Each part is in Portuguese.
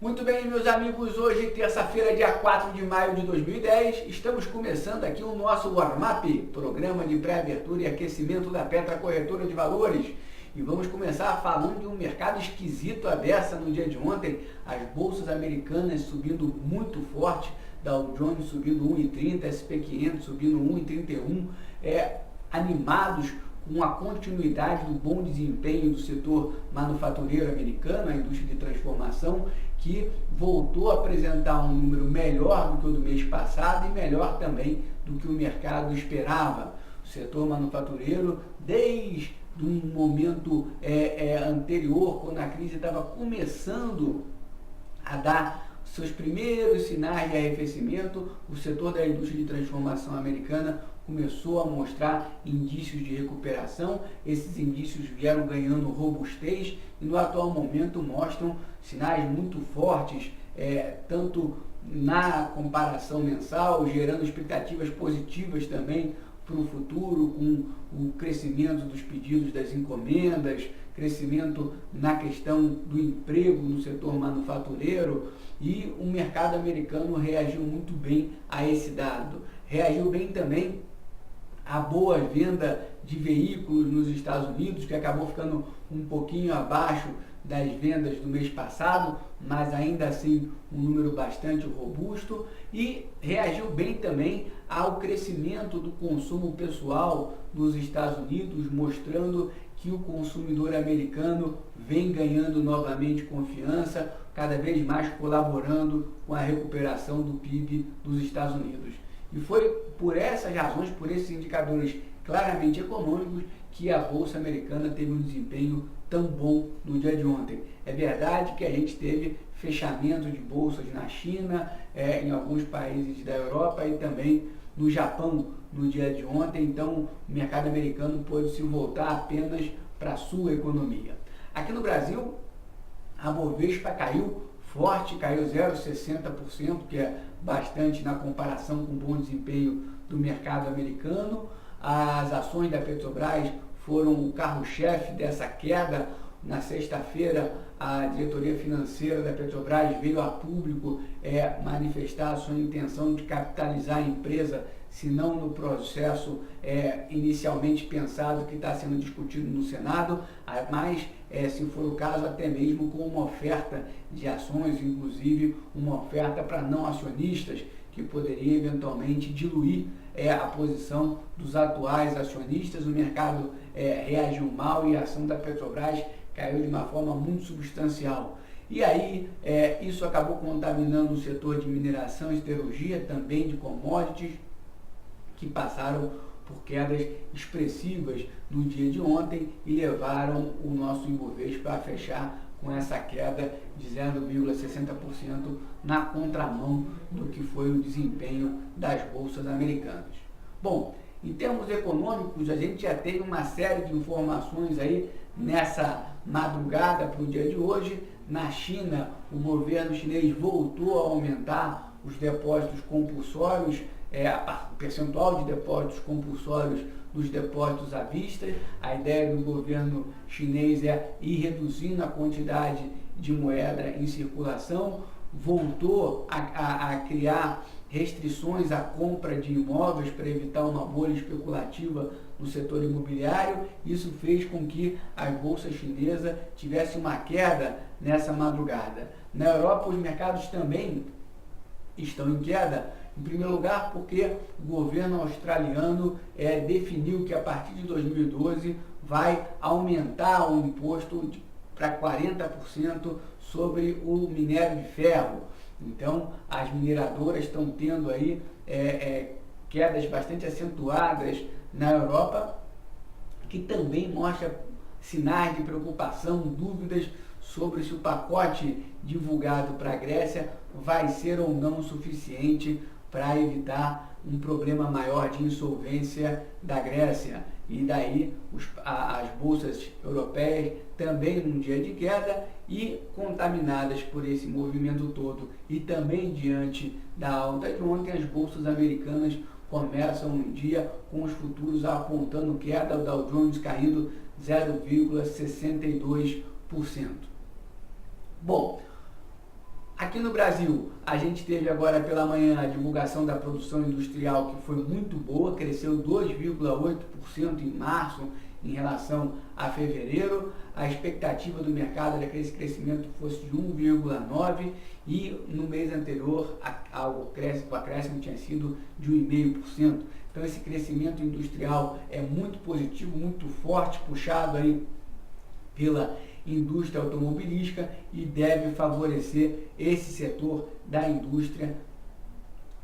Muito bem, meus amigos, hoje, terça-feira, dia 4 de maio de 2010, estamos começando aqui o nosso Warm-up, programa de pré-abertura e aquecimento da Petra Corretora de Valores. E vamos começar falando de um mercado esquisito à beça no dia de ontem, as bolsas americanas subindo muito forte, Dow Jones subindo 1,30, SP500 subindo 1,31, animados com a continuidade do bom desempenho do setor manufatureiro americano, a indústria de transformação, que voltou a apresentar um número melhor do que o do mês passado e melhor também do que o mercado esperava. O setor manufatureiro, desde um momento anterior, quando a crise estava começando a dar seus primeiros sinais de arrefecimento, o setor da indústria de transformação americana começou a mostrar indícios de recuperação. Esses indícios vieram ganhando robustez e no atual momento mostram sinais muito fortes, tanto na comparação mensal, gerando expectativas positivas também para o futuro, com o crescimento dos pedidos das encomendas, crescimento na questão do emprego no setor manufatureiro, e o mercado americano reagiu muito bem a esse dado. Reagiu bem também a boa venda de veículos nos Estados Unidos, que acabou ficando um pouquinho abaixo das vendas do mês passado, mas ainda assim um número bastante robusto, e reagiu bem também ao crescimento do consumo pessoal nos Estados Unidos, mostrando que o consumidor americano vem ganhando novamente confiança, cada vez mais colaborando com a recuperação do PIB dos Estados Unidos. E foi por essas razões, por esses indicadores claramente econômicos, que a Bolsa Americana teve um desempenho tão bom no dia de ontem. É verdade que a gente teve fechamento de bolsas na China, em alguns países da Europa e também no Japão no dia de ontem, então o mercado americano pôde se voltar apenas para a sua economia. Aqui no Brasil, a Bovespa caiu forte, caiu 0,60%, que é bastante na comparação com o bom desempenho do mercado americano. As ações da Petrobras foram o carro-chefe dessa queda. Na sexta-feira, a diretoria financeira da Petrobras veio a público manifestar a sua intenção de capitalizar a empresa, se não no processo inicialmente pensado que está sendo discutido no Senado, mas, se for o caso, até mesmo com uma oferta de ações, inclusive uma oferta para não acionistas, que poderia eventualmente diluir a posição dos atuais acionistas. O mercado reagiu mal e a ação da Petrobras caiu de uma forma muito substancial. E aí, isso acabou contaminando o setor de mineração e siderurgia, também de commodities, que passaram por quedas expressivas no dia de ontem e levaram o nosso Ibovespa a fechar com essa queda de 0,60% na contramão do que foi o desempenho das bolsas americanas. Bom, em termos econômicos, a gente já teve uma série de informações aí nessa madrugada para o dia de hoje. Na China, o governo chinês voltou a aumentar os depósitos compulsórios, o percentual de depósitos compulsórios dos depósitos à vista. A ideia do governo chinês é ir reduzindo a quantidade de moeda em circulação, voltou a criar restrições à compra de imóveis para evitar uma bolha especulativa no setor imobiliário. Isso fez com que as bolsas chinesas tivessem uma queda nessa madrugada. Na Europa, os mercados também estão em queda, em primeiro lugar porque o governo australiano definiu que a partir de 2012 vai aumentar o imposto para 40% sobre o minério de ferro. Então, as mineradoras estão tendo aí quedas bastante acentuadas na Europa, que também mostra sinais de preocupação, dúvidas sobre se o pacote divulgado para a Grécia vai ser ou não suficiente para evitar um problema maior de insolvência da Grécia. E daí as bolsas europeias também num dia de queda e contaminadas por esse movimento todo. E também diante da alta de ontem, as bolsas americanas começam um dia com os futuros apontando queda, o Dow Jones caindo 0,62%. Bom, Aqui no Brasil, a gente teve agora pela manhã a divulgação da produção industrial, que foi muito boa, cresceu 2,8% em março em relação a fevereiro. A expectativa do mercado era que esse crescimento fosse de 1,9% e no mês anterior o acréscimo tinha sido de 1,5%. Então esse crescimento industrial é muito positivo, muito forte, puxado aí pela indústria automobilística e deve favorecer esse setor da indústria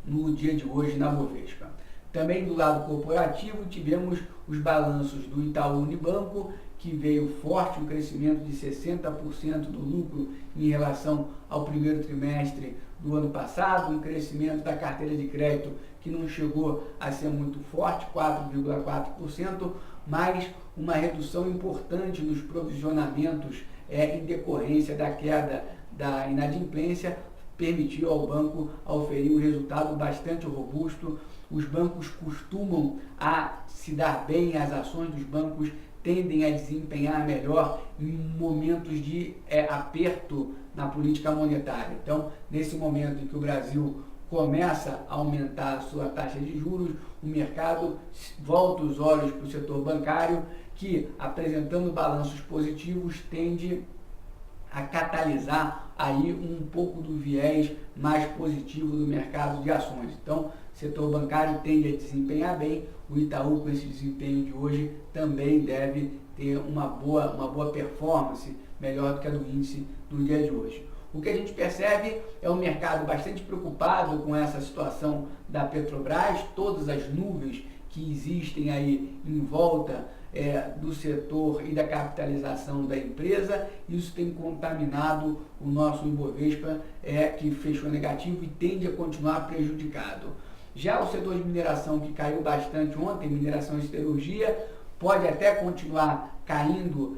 no dia de hoje na Bovespa. Também do lado corporativo tivemos os balanços do Itaú Unibanco, que veio forte, um crescimento de 60% do lucro em relação ao primeiro trimestre do ano passado, um crescimento da carteira de crédito que não chegou a ser muito forte, 4,4%, mas uma redução importante nos provisionamentos em decorrência da queda da inadimplência, permitiu ao banco oferir um resultado bastante robusto. Os bancos costumam a se dar bem, as ações dos bancos tendem a desempenhar melhor em momentos de aperto na política monetária. Então, nesse momento em que o Brasil começa a aumentar a sua taxa de juros, o mercado volta os olhos para o setor bancário, que, apresentando balanços positivos, tende a catalisar aí um pouco do viés mais positivo do mercado de ações. Então, o setor bancário tende a desempenhar bem, o Itaú, com esse desempenho de hoje, também deve ter uma boa performance, melhor do que a do índice do dia de hoje. O que a gente percebe é um mercado bastante preocupado com essa situação da Petrobras, todas as nuvens que existem aí em volta do setor e da capitalização da empresa. Isso tem contaminado o nosso Ibovespa, que fechou negativo e tende a continuar prejudicado. Já o setor de mineração, que caiu bastante ontem, mineração e siderurgia, pode até continuar caindo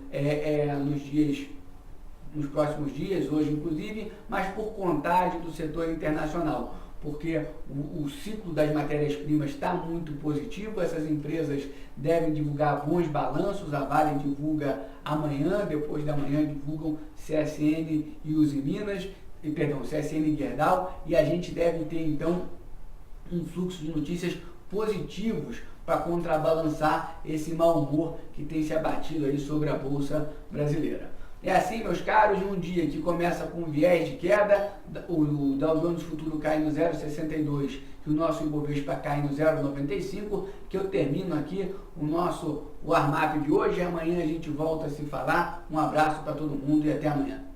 nos próximos dias, hoje inclusive, mas por contagem do setor internacional, porque o ciclo das matérias-primas está muito positivo. Essas empresas devem divulgar bons balanços, a Vale divulga amanhã, depois da manhã divulgam CSN e Usiminas, CSN e Gerdau, e a gente deve ter então um fluxo de notícias positivos para contrabalançar esse mau humor que tem se abatido aí sobre a Bolsa Brasileira. É assim, meus caros, um dia que começa com viés de queda, o Dow Jones Futuro cai no 0,62, que o nosso Ibovespa cai no 0,95, que eu termino aqui o Warmap de hoje. Amanhã a gente volta a se falar. Um abraço para todo mundo e até amanhã.